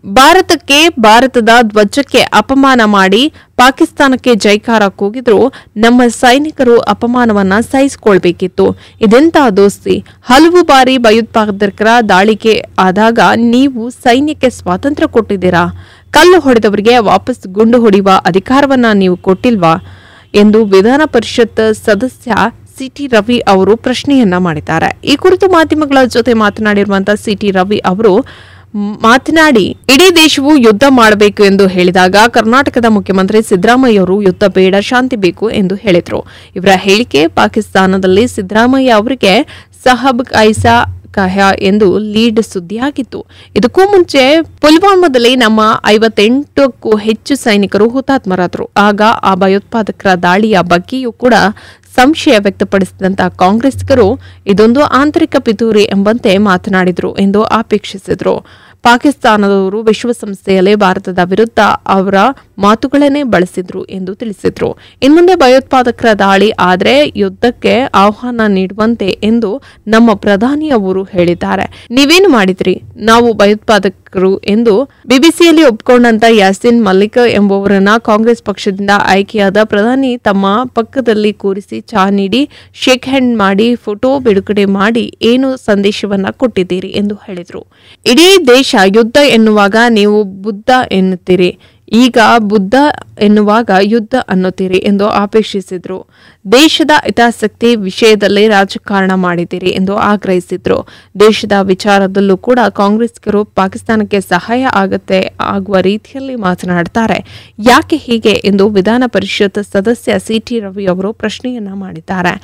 ಭಾರತಕ್ಕೆ ಭಾರತದ ಧ್ವಜಕ್ಕೆ ಅಪಮಾನ ಮಾಡಿ ಪಾಕಿಸ್ತಾನಕ್ಕೆ ಜೈಕಾರ ಕೂಗಿದ್ರು ನಮ್ಮ ಸೈನಿಕರು ಅಪಮಾನವನ್ನ ಸಹಿಸಿಕೊಳ್ಬೇಕಿತ್ತು. ಇದೆಂತ ದೋಸ್ತಿ? ಹಲವು ಬಾರಿ ಭಯೋತ್ಪಾದಕರ ದಾಳಿಗೆ ಆದಾಗ ನೀವು ಸೈನ್ಯಕ್ಕೆ ಸ್ವಾತಂತ್ರ್ಯ ಕೊಟ್ಟಿದ್ದೀರಾ? ಕಲ್ಲು ಹೊಡೆದವರಿಗೆ ವಾಪಸ್ ಗುಂಡು ಹೊಡೆಯುವ ಅಧಿಕಾರವನ್ನ ನೀವು ಕೊಟ್ಟಿಲ್ವಾ ಎಂದು ವಿಧಾನ ಪರಿಷತ್ ಸದಸ್ಯ ಸಿಟಿ ರವಿ ಅವರು ಪ್ರಶ್ನೆಯನ್ನ ಮಾಡಿದ್ದಾರೆ. ಈ ಕುರಿತು ಮಾಧ್ಯಮಗಳ ಜೊತೆ ಮಾತನಾಡಿರುವಂತಹ ಸಿಟಿ ರವಿ ಅವರು ಮಾತನಾಡಿ, ಇಡೀ ದೇಶವು ಯುದ್ಧ ಮಾಡಬೇಕು ಎಂದು ಹೇಳಿದಾಗ ಕರ್ನಾಟಕದ ಮುಖ್ಯಮಂತ್ರಿ ಸಿದ್ದರಾಮಯ್ಯ ಅವರು ಯುದ್ಧ ಬೇಡ, ಶಾಂತಿ ಬೇಕು ಎಂದು ಹೇಳಿದ್ರು. ಇವರ ಹೇಳಿಕೆ ಪಾಕಿಸ್ತಾನದಲ್ಲಿ ಸಿದ್ದರಾಮಯ್ಯ ಅವರಿಗೆ ಸಾಹಬ್ ಐಸಾ ಕಹ್ಯಾ ಎಂದು ಲೀಡ್ ಸುದ್ದಿಯಾಗಿತ್ತು. ಇದಕ್ಕೂ ಮುಂಚೆ ಪುಲ್ವಾಮಾದಲ್ಲಿ ನಮ್ಮ 58ಕ್ಕೂ ಹೆಚ್ಚು ಸೈನಿಕರು ಹುತಾತ್ಮರಾದರು. ಆಗ ಆ ಭಯೋತ್ಪಾದಕರ ದಾಳಿಯ ಬಗ್ಗೆಯೂ ಕೂಡ ಸಂಶಯ ವ್ಯಕ್ತಪಡಿಸಿದಂತಹ ಕಾಂಗ್ರೆಸ್ಸಿಗರು ಇದೊಂದು ಆಂತರಿಕ ಪಿತೂರಿ ಎಂಬಂತೆ ಮಾತನಾಡಿದ್ರು ಎಂದು ಆಪೇಕ್ಷಿಸಿದ್ರು. ಪಾಕಿಸ್ತಾನದವರು ವಿಶ್ವಸಂಸ್ಥೆಯಲ್ಲಿ ಭಾರತದ ವಿರುದ್ಧ ಅವರ ಮಾತುಗಳನ್ನೇ ಬಳಸಿದ್ರು ಎಂದು ತಿಳಿಸಿದ್ರು. ಇನ್ಮುಂದೆ ಭಯೋತ್ಪಾದಕರ ದಾಳಿ ಆದರೆ ಯುದ್ಧಕ್ಕೆ ಆಹ್ವಾನ ನೀಡುವಂತೆ ಎಂದು ನಮ್ಮ ಪ್ರಧಾನಿಯವರು ಹೇಳಿದ್ದಾರೆ. ನೀವೇನು ಮಾಡಿದ್ರಿ? ನಾವು ಭಯೋತ್ಪಾದಕರು ಎಂದು ಬಿಬಿಸಿಯಲ್ಲಿ ಒಪ್ಪಿಕೊಂಡಂತ ಯಾಸಿನ್ ಮಲ್ಲಿಕ್ ಎಂಬುವರನ್ನ ಕಾಂಗ್ರೆಸ್ ಪಕ್ಷದಿಂದ ಆಯ್ಕೆಯಾದ ಪ್ರಧಾನಿ ತಮ್ಮ ಪಕ್ಕದಲ್ಲಿ ಕೂರಿಸಿ ಚಹಾ ನೀಡಿ ಶೇಕ್ ಹ್ಯಾಂಡ್ ಮಾಡಿ ಫೋಟೋ ಬಿಡುಗಡೆ ಮಾಡಿ ಏನು ಸಂದೇಶವನ್ನ ಕೊಟ್ಟಿದ್ದೀರಿ ಎಂದು ಹೇಳಿದರು. ಇಡೀ ದೇಶ ಯುದ್ಧ ಎನ್ನುವಾಗ ನೀವು ಬುದ್ಧ ಎನ್ನುತ್ತೀರಿ, ಈಗ ಬುದ್ಧ ಎನ್ನುವಾಗ ಯುದ್ಧ ಅನ್ನುತ್ತೀರಿ ಎಂದು ಆಪೇಕ್ಷಿಸಿದ್ರು. ದೇಶದ ಹಿತಾಸಕ್ತಿ ವಿಷಯದಲ್ಲಿ ರಾಜಕಾರಣ ಮಾಡಿದ್ದೀರಿ ಎಂದು ಆಗ್ರಹಿಸಿದ್ರು. ದೇಶದ ವಿಚಾರದಲ್ಲೂ ಕೂಡ ಕಾಂಗ್ರೆಸ್ಗರು ಪಾಕಿಸ್ತಾನಕ್ಕೆ ಸಹಾಯ ಆಗುವ ರೀತಿಯಲ್ಲಿ ಮಾತನಾಡ್ತಾರೆ. ಯಾಕೆ ಹೀಗೆ ಎಂದು ವಿಧಾನ ಪರಿಷತ್ ಸದಸ್ಯ ಸಿಟಿ ರವಿ ಅವರು ಪ್ರಶ್ನೆಯನ್ನ ಮಾಡಿದ್ದಾರೆ.